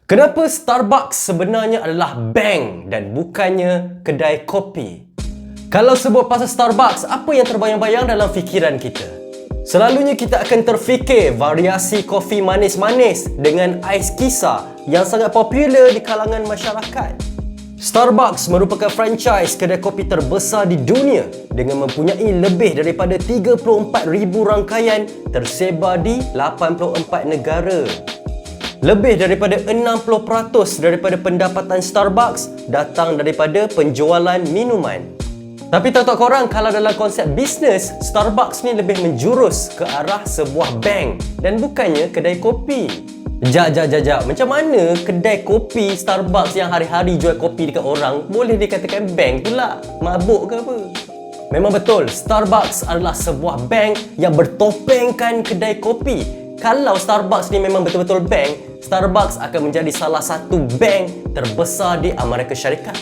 Kenapa Starbucks sebenarnya adalah bank dan bukannya kedai kopi? Kalau sebut pasal Starbucks, apa yang terbayang-bayang dalam fikiran kita? Selalunya kita akan terfikir variasi kopi manis-manis dengan ais kisar yang sangat popular di kalangan masyarakat. Starbucks merupakan franchise kedai kopi terbesar di dunia dengan mempunyai lebih daripada 34,000 rangkaian tersebar di 84 negara. Lebih daripada 60% daripada pendapatan Starbucks datang daripada penjualan minuman. Tapi tahu tak korang, kalau dalam konsep bisnes, Starbucks ni lebih menjurus ke arah sebuah bank dan bukannya kedai kopi. Jap. Macam mana kedai kopi Starbucks yang hari-hari jual kopi dekat orang boleh dikatakan bank pula? Mabuk ke apa? Memang betul, Starbucks adalah sebuah bank yang bertopengkan kedai kopi. Kalau Starbucks ni memang betul-betul bank, Starbucks akan menjadi salah satu bank terbesar di Amerika Syarikat.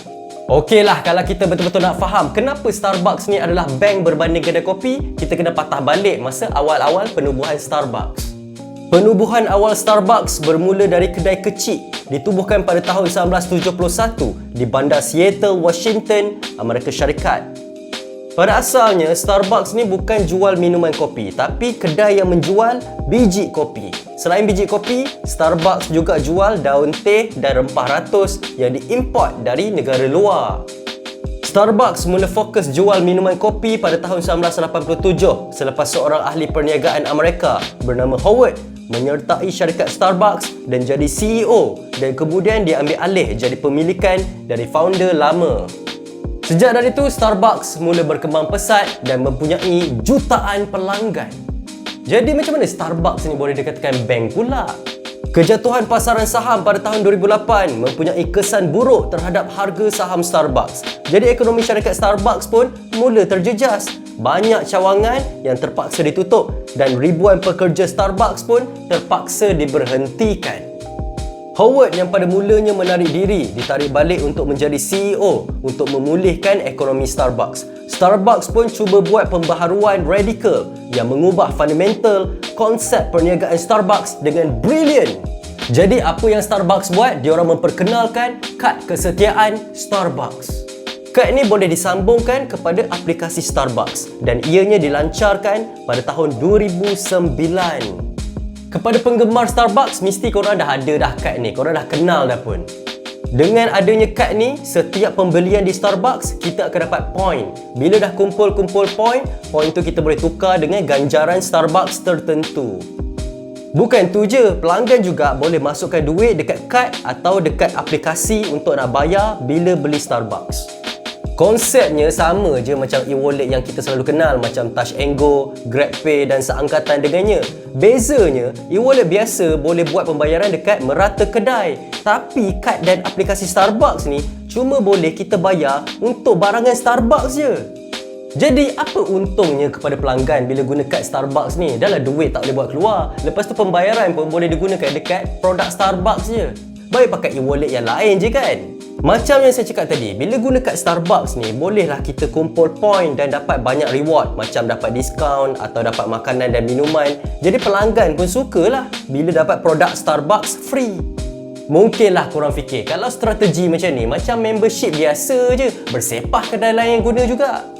Okeylah, kalau kita betul-betul nak faham kenapa Starbucks ni adalah bank berbanding kedai kopi, kita kena patah balik masa awal-awal penubuhan Starbucks. Penubuhan awal Starbucks bermula dari kedai kecil, ditubuhkan pada tahun 1971 di bandar Seattle, Washington, Amerika Syarikat. Pada asalnya, Starbucks ni bukan jual minuman kopi, tapi kedai yang menjual biji kopi. Selain biji kopi, Starbucks juga jual daun teh dan rempah ratus yang diimport dari negara luar. Starbucks mula fokus jual minuman kopi pada tahun 1987 selepas seorang ahli perniagaan Amerika bernama Howard menyertai syarikat Starbucks dan jadi CEO, dan kemudian dia ambil alih jadi pemilikan dari founder lama. Sejak dari itu, Starbucks mula berkembang pesat dan mempunyai jutaan pelanggan. Jadi macam mana Starbucks ni boleh dikatakan bank pula? Kejatuhan pasaran saham pada tahun 2008 mempunyai kesan buruk terhadap harga saham Starbucks. Jadi ekonomi syarikat Starbucks pun mula terjejas. Banyak cawangan yang terpaksa ditutup dan ribuan pekerja Starbucks pun terpaksa diberhentikan. Howard yang pada mulanya menarik diri ditarik balik untuk menjadi CEO untuk memulihkan ekonomi Starbucks. Starbucks pun cuba buat pembaharuan radikal yang mengubah fundamental konsep perniagaan Starbucks dengan brilliant. Jadi apa yang Starbucks buat? Diorang memperkenalkan kad kesetiaan Starbucks. Kad ini boleh disambungkan kepada aplikasi Starbucks dan ianya dilancarkan pada tahun 2009. Kepada penggemar Starbucks, mesti korang dah ada dah kad ni, korang dah kenal dah pun. Dengan adanya kad ni, setiap pembelian di Starbucks, kita akan dapat point. Bila dah kumpul-kumpul point tu kita boleh tukar dengan ganjaran Starbucks tertentu. Bukan tu je, pelanggan juga boleh masukkan duit dekat kad atau dekat aplikasi untuk nak bayar bila beli Starbucks. Konsepnya sama je macam e-wallet yang kita selalu kenal, macam Touch and Go, GrabPay dan seangkatan dengannya. Bezanya, e-wallet biasa boleh buat pembayaran dekat merata kedai. Tapi kad dan aplikasi Starbucks ni cuma boleh kita bayar untuk barangan Starbucks je. Jadi apa untungnya kepada pelanggan bila guna kad Starbucks ni? Dah lah duit tak boleh buat keluar. Lepas tu pembayaran pun boleh digunakan dekat produk Starbucks je. Baik pakai e-wallet yang lain je kan? Macam yang saya cakap tadi, bila guna kad Starbucks ni, bolehlah kita kumpul point dan dapat banyak reward, macam dapat diskaun atau dapat makanan dan minuman. Jadi pelanggan pun sukalah bila dapat produk Starbucks free. Mungkinlah korang fikir, kalau strategi macam ni, macam membership biasa je, bersepah kedai lain yang guna juga.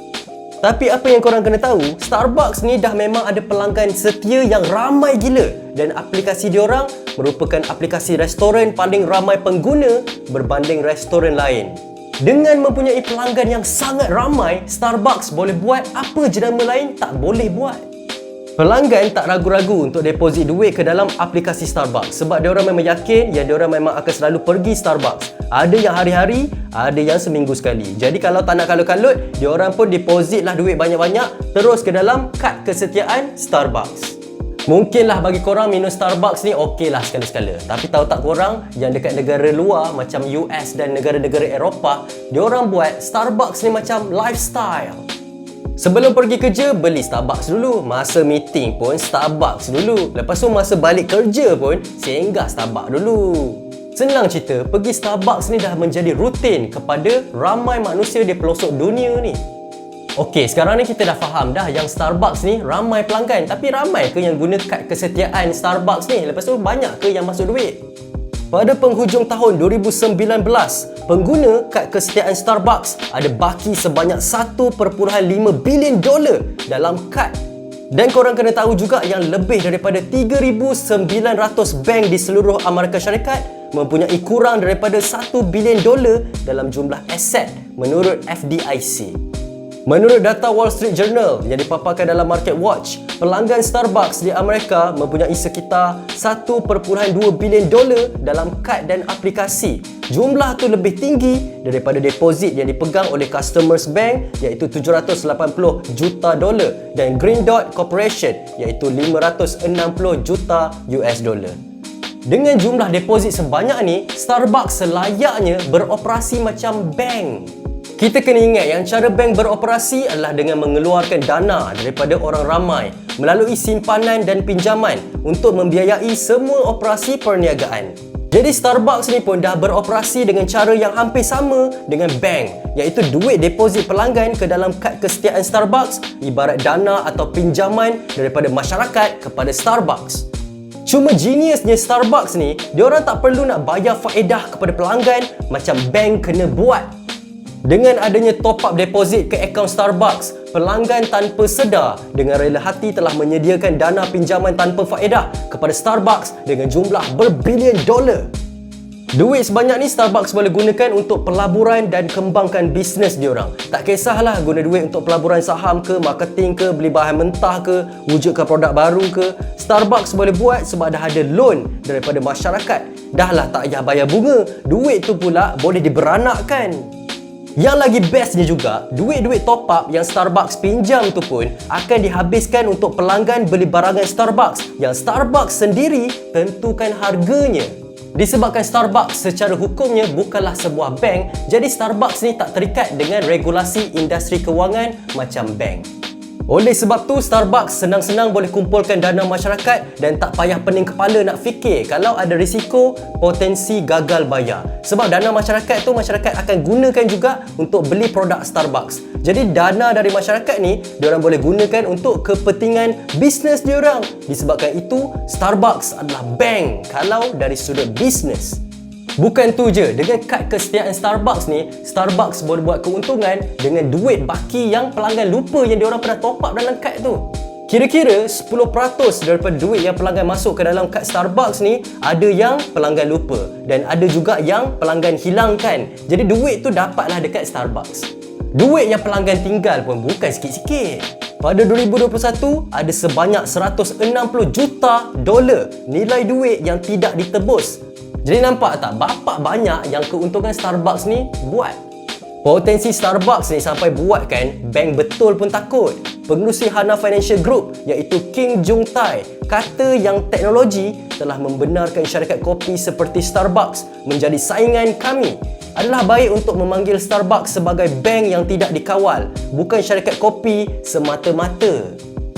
Tapi apa yang korang kena tahu, Starbucks ni dah memang ada pelanggan setia yang ramai gila dan aplikasi diorang merupakan aplikasi restoran paling ramai pengguna berbanding restoran lain. Dengan mempunyai pelanggan yang sangat ramai, Starbucks boleh buat apa jenama lain tak boleh buat. Pelanggan tak ragu-ragu untuk deposit duit ke dalam aplikasi Starbucks sebab diorang memang yakin yang diorang memang akan selalu pergi Starbucks. Ada yang hari-hari, ada yang seminggu sekali. Jadi kalau tak nak kalut-kalut, diorang pun depositlah duit banyak-banyak terus ke dalam kad kesetiaan Starbucks. Mungkinlah bagi korang minum Starbucks ni okeylah sekali-sekala. Tapi tahu tak korang yang dekat negara luar macam US dan negara-negara Eropah, diorang buat Starbucks ni macam lifestyle. Sebelum pergi kerja, beli Starbucks dulu. Masa meeting pun Starbucks dulu. Lepas tu masa balik kerja pun singgah Starbucks dulu. Senang cerita, pergi Starbucks ni dah menjadi rutin kepada ramai manusia di pelosok dunia ni. Okey, sekarang ni kita dah faham dah yang Starbucks ni ramai pelanggan. Tapi ramai ke yang guna kad kesetiaan Starbucks ni? Lepas tu banyak ke yang masuk duit? Pada penghujung tahun 2019, pengguna kad kesetiaan Starbucks ada baki sebanyak 1.5 bilion dolar dalam kad. Dan korang kena tahu juga yang lebih daripada 3,900 bank di seluruh Amerika Syarikat mempunyai kurang daripada 1 bilion dolar dalam jumlah aset menurut FDIC. Menurut data Wall Street Journal yang dipaparkan dalam Market Watch, pelanggan Starbucks di Amerika mempunyai sekitar 1.2 bilion dolar dalam kad dan aplikasi. Jumlah tu lebih tinggi daripada deposit yang dipegang oleh Customers Bank iaitu 780 juta dolar dan Green Dot Corporation iaitu 560 juta US dolar. Dengan jumlah deposit sebanyak ni, Starbucks selayaknya beroperasi macam bank. Kita kena ingat yang cara bank beroperasi adalah dengan mengeluarkan dana daripada orang ramai melalui simpanan dan pinjaman untuk membiayai semua operasi perniagaan. Jadi Starbucks ni pun dah beroperasi dengan cara yang hampir sama dengan bank, iaitu duit deposit pelanggan ke dalam kad kesetiaan Starbucks ibarat dana atau pinjaman daripada masyarakat kepada Starbucks. Cuma geniusnya Starbucks ni, diorang tak perlu nak bayar faedah kepada pelanggan macam bank kena buat. Dengan adanya top up deposit ke akaun Starbucks, pelanggan tanpa sedar dengan rela hati telah menyediakan dana pinjaman tanpa faedah kepada Starbucks dengan jumlah berbilion dolar. Duit sebanyak ni Starbucks boleh gunakan untuk pelaburan dan kembangkan bisnes diorang. Tak kisahlah guna duit untuk pelaburan saham ke, marketing ke, beli bahan mentah ke, wujudkan produk baru ke. Starbucks boleh buat sebab dah ada loan daripada masyarakat. Dahlah tak payah bayar bunga, duit tu pula boleh diberanakkan. Yang lagi bestnya juga, duit-duit top up yang Starbucks pinjam tu pun akan dihabiskan untuk pelanggan beli barangan Starbucks yang Starbucks sendiri tentukan harganya. Disebabkan Starbucks secara hukumnya bukanlah sebuah bank, jadi Starbucks ni tak terikat dengan regulasi industri kewangan macam bank. Oleh sebab tu, Starbucks senang-senang boleh kumpulkan dana masyarakat dan tak payah pening kepala nak fikir kalau ada risiko potensi gagal bayar. Sebab dana masyarakat tu masyarakat akan gunakan juga untuk beli produk Starbucks. Jadi dana dari masyarakat ni diorang boleh gunakan untuk kepentingan bisnes diorang. Disebabkan itu, Starbucks adalah bank kalau dari sudut bisnes. Bukan tu je, dengan kad kesetiaan Starbucks ni, Starbucks boleh buat keuntungan dengan duit baki yang pelanggan lupa yang diorang pernah top up dalam kad tu. Kira-kira 10% daripada duit yang pelanggan masuk ke dalam kad Starbucks ni ada yang pelanggan lupa dan ada juga yang pelanggan hilangkan. Jadi duit tu dapatlah dekat Starbucks. Duit yang pelanggan tinggal pun bukan sikit-sikit. Pada 2021, ada sebanyak 160 juta dolar nilai duit yang tidak ditebus. Jadi nampak tak bapak banyak yang keuntungan Starbucks ni buat? Potensi Starbucks ni sampai buatkan bank betul pun takut. Pengerusi Hana Financial Group iaitu King Jung Tai kata yang teknologi telah membenarkan syarikat kopi seperti Starbucks menjadi saingan kami. Adalah baik untuk memanggil Starbucks sebagai bank yang tidak dikawal, bukan syarikat kopi semata-mata.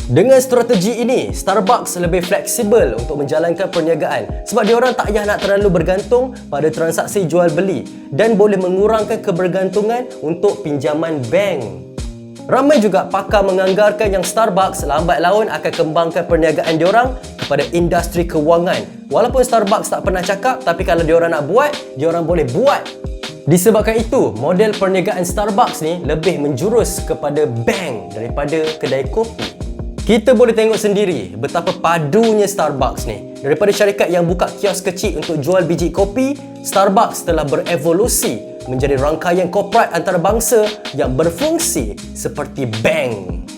Dengan strategi ini, Starbucks lebih fleksibel untuk menjalankan perniagaan sebab diorang tak payah nak terlalu bergantung pada transaksi jual beli dan boleh mengurangkan kebergantungan untuk pinjaman bank. Ramai juga pakar menganggarkan yang Starbucks lambat laun akan kembangkan perniagaan diorang kepada industri kewangan. Walaupun Starbucks tak pernah cakap, tapi kalau diorang nak buat, diorang boleh buat. Disebabkan itu, model perniagaan Starbucks ni lebih menjurus kepada bank daripada kedai kopi. Kita boleh tengok sendiri betapa padunya Starbucks ni. Daripada syarikat yang buka kios kecil untuk jual biji kopi, Starbucks telah berevolusi menjadi rangkaian korporat antarabangsa yang berfungsi seperti bank.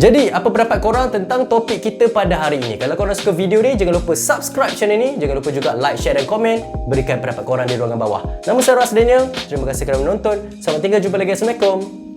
Jadi, apa pendapat korang tentang topik kita pada hari ini? Kalau korang suka video ni, jangan lupa subscribe channel ni. Jangan lupa juga like, share dan komen. Berikan pendapat korang di ruangan bawah. Nama saya Ras Daniel. Terima kasih kerana menonton. Selamat tinggal, jumpa lagi. Assalamualaikum.